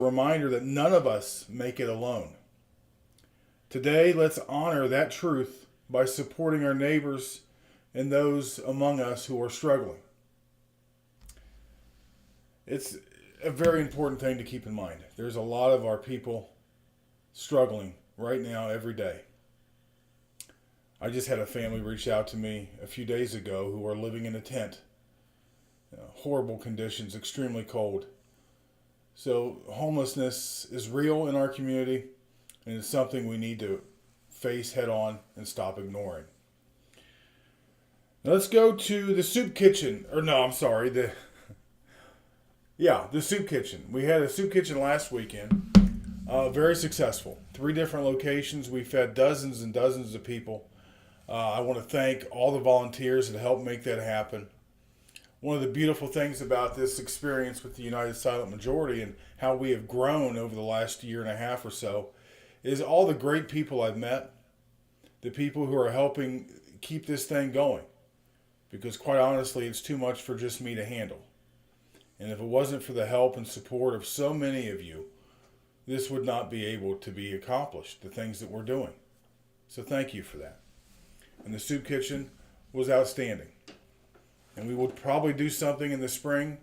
Reminder that none of us make it alone. Today, let's honor that truth by supporting our neighbors and those among us who are struggling. It's a very important thing to keep in mind. There's a lot of our people struggling right now every day. I just had a family reach out to me a few days ago who are living in a tent. Horrible conditions, extremely cold. So homelessness is real in our community, and it's something we need to face head on and stop ignoring. Now let's go to the soup kitchen. Or no, I'm sorry, the soup kitchen. We had a soup kitchen last weekend. Very successful. 3 different locations. We fed dozens and dozens of people. I want to thank all the volunteers that helped make that happen. One of the beautiful things about this experience with the United Silent Majority and how we have grown over the last year and a half or so is all the great people I've met, the people who are helping keep this thing going. Because quite honestly, it's too much for just me to handle. And if it wasn't for the help and support of so many of you, this would not be able to be accomplished, the things that we're doing. So thank you for that. And the soup kitchen was outstanding. And we will probably do something in the spring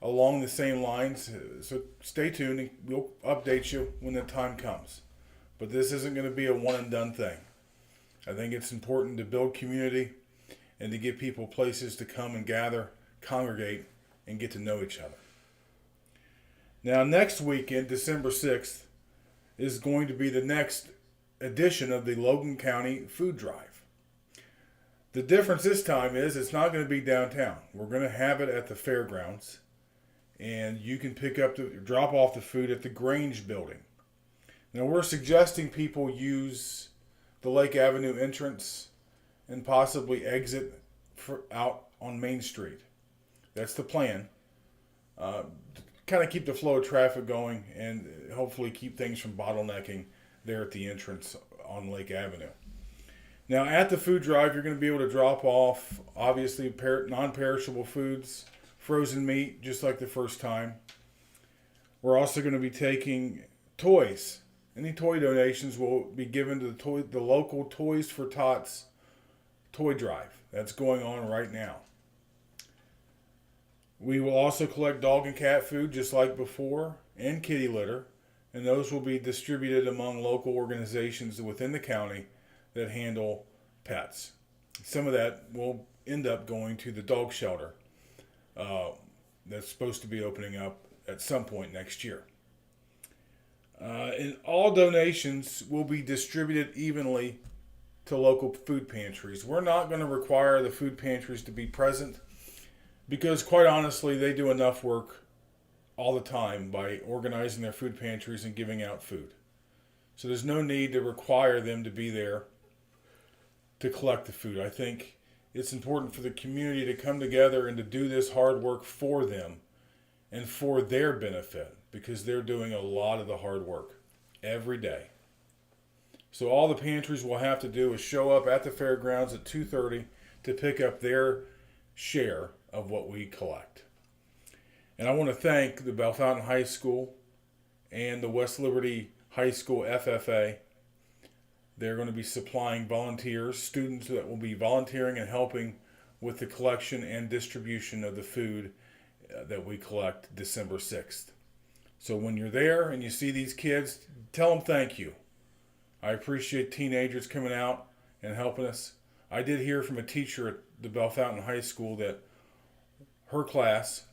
along the same lines. So stay tuned and we'll update you when the time comes. But this isn't going to be a one and done thing. I think it's important to build community and to give people places to come and gather, congregate, and get to know each other. Now next weekend, December 6th, is going to be the next edition of the Logan County Food Drive. The difference this time is it's not going to be downtown. We're going to have it at the fairgrounds, and you can drop off the food at the Grange building. Now we're suggesting people use the Lake Avenue entrance and possibly exit out on Main Street. That's the plan. To kind of keep the flow of traffic going and hopefully keep things from bottlenecking there at the entrance on Lake Avenue. Now, at the food drive, you're going to be able to drop off, obviously, non-perishable foods, frozen meat, just like the first time. We're also going to be taking toys. Any toy donations will be given to the local Toys for Tots toy drive. That's going on right now. We will also collect dog and cat food, just like before, and kitty litter, and those will be distributed among local organizations within the county that handle pets. Some of that will end up going to the dog shelter that's supposed to be opening up at some point next year. And all donations will be distributed evenly to local food pantries. We're not going to require the food pantries to be present because, quite honestly, they do enough work all the time by organizing their food pantries and giving out food. So there's no need to require them to be there to collect the food. I think it's important for the community to come together and to do this hard work for them and for their benefit because they're doing a lot of the hard work every day. So all the pantries will have to do is show up at the fairgrounds at 2:30 to pick up their share of what we collect. And I want to thank the Bellefontaine High School and the West Liberty High School FFA. They're going to be supplying volunteers, students that will be volunteering and helping with the collection and distribution of the food that we collect December 6th. So when you're there and you see these kids, tell them thank you. I appreciate teenagers coming out and helping us. I did hear from a teacher at the Bellefontaine High School that her class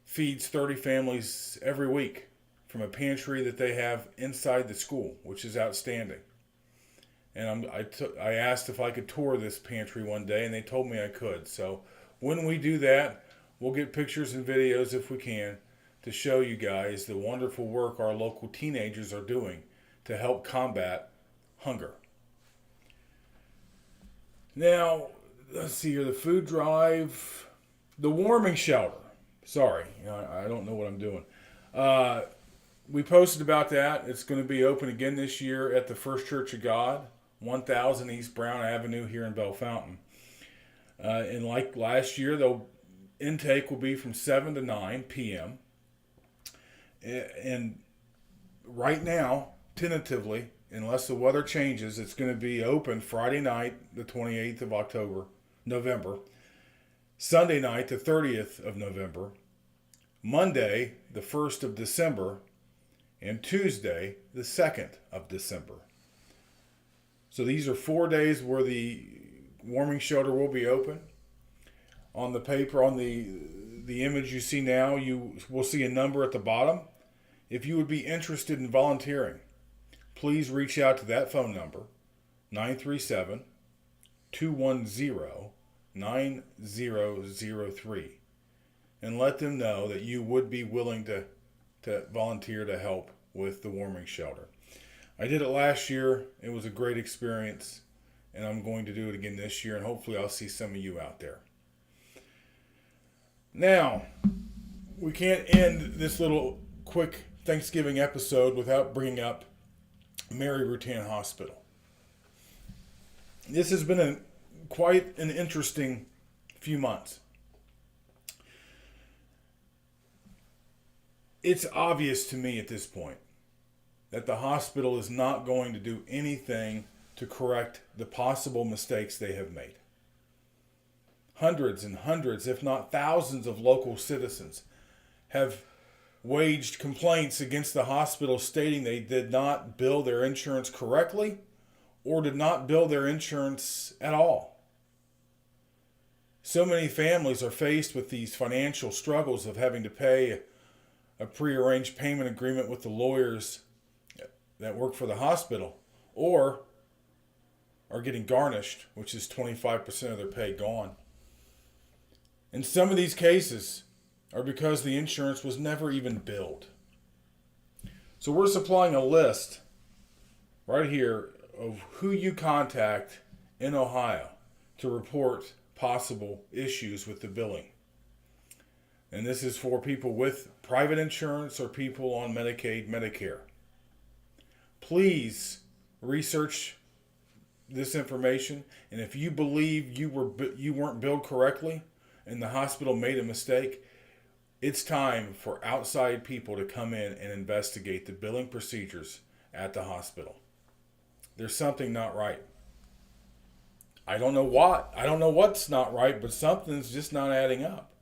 feeds 30 families every week from a pantry that they have inside the school, which is outstanding. And I asked if I could tour this pantry one day, and they told me I could. So when we do that, we'll get pictures and videos if we can to show you guys the wonderful work our local teenagers are doing to help combat hunger. Now, let's see here, the food drive, the warming shelter. Sorry, I don't know what I'm doing. We posted about that. It's going to be open again this year at the First Church of God, 1000 East Brown Avenue here in Bellefontaine. And like last year, the intake will be from 7 to 9 p.m. And right now, tentatively, unless the weather changes, it's going to be open Friday night, the 28th of November, Sunday night, the 30th of November, Monday, the 1st of December, and Tuesday, the 2nd of December. So these are 4 days where the warming shelter will be open. On the paper, on the image you see now, you will see a number at the bottom. If you would be interested in volunteering, please reach out to that phone number, 937-210-9003, and let them know that you would be willing to volunteer to help with the warming shelter. I did it last year. It was a great experience, and I'm going to do it again this year, and hopefully I'll see some of you out there. Now, we can't end this little quick Thanksgiving episode without bringing up Mary Rutan Hospital. This has been quite an interesting few months. It's obvious to me at this point that the hospital is not going to do anything to correct the possible mistakes they have made. Hundreds and hundreds, if not thousands, of local citizens have waged complaints against the hospital stating they did not bill their insurance correctly or did not bill their insurance at all. So many families are faced with these financial struggles of having to pay a prearranged payment agreement with the lawyers that work for the hospital, or are getting garnished, which is 25% of their pay gone. And some of these cases are because the insurance was never even billed. So we're supplying a list right here of who you contact in Ohio to report possible issues with the billing. And this is for people with private insurance or people on Medicaid, Medicare. Please research this information, and if you believe you weren't billed correctly and the hospital made a mistake, it's time for outside people to come in and investigate the billing procedures at the hospital. There's something not right. I don't know what. I don't know what's not right, but something's just not adding up.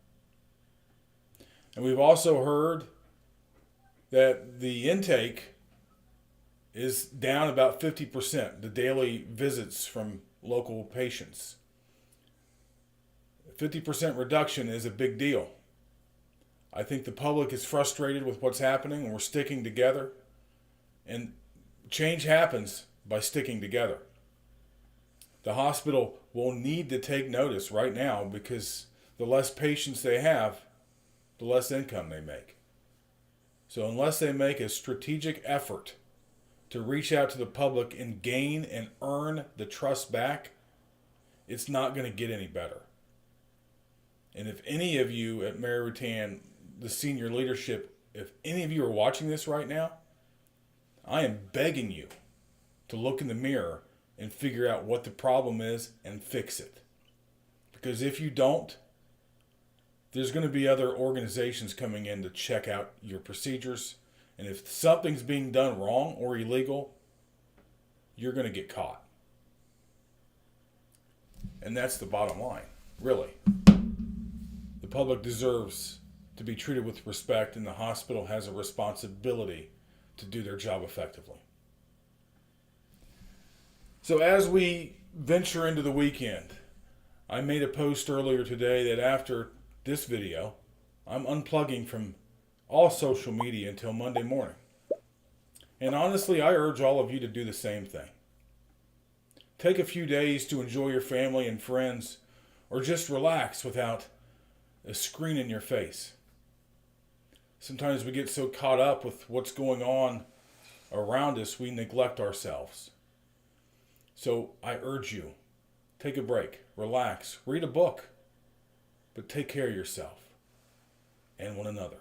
And we've also heard that the intake is down about 50%, the daily visits from local patients. 50% reduction is a big deal. I think the public is frustrated with what's happening, and we're sticking together. And change happens by sticking together. The hospital will need to take notice right now, because the less patients they have, the less income they make. So unless they make a strategic effort to reach out to the public and gain and earn the trust back, it's not going to get any better. And if any of you at Mary Rutan, the senior leadership, if any of you are watching this right now, I am begging you to look in the mirror and figure out what the problem is and fix it. Because if you don't, there's going to be other organizations coming in to check out your procedures. And if something's being done wrong or illegal, you're going to get caught. And that's the bottom line, really. The public deserves to be treated with respect, and the hospital has a responsibility to do their job effectively. So as we venture into the weekend, I made a post earlier today that after this video, I'm unplugging from all social media until Monday morning. And honestly, I urge all of you to do the same thing. Take a few days to enjoy your family and friends, or just relax without a screen in your face. Sometimes we get so caught up with what's going on around us, we neglect ourselves. So I urge you, take a break, relax, read a book, but take care of yourself and one another.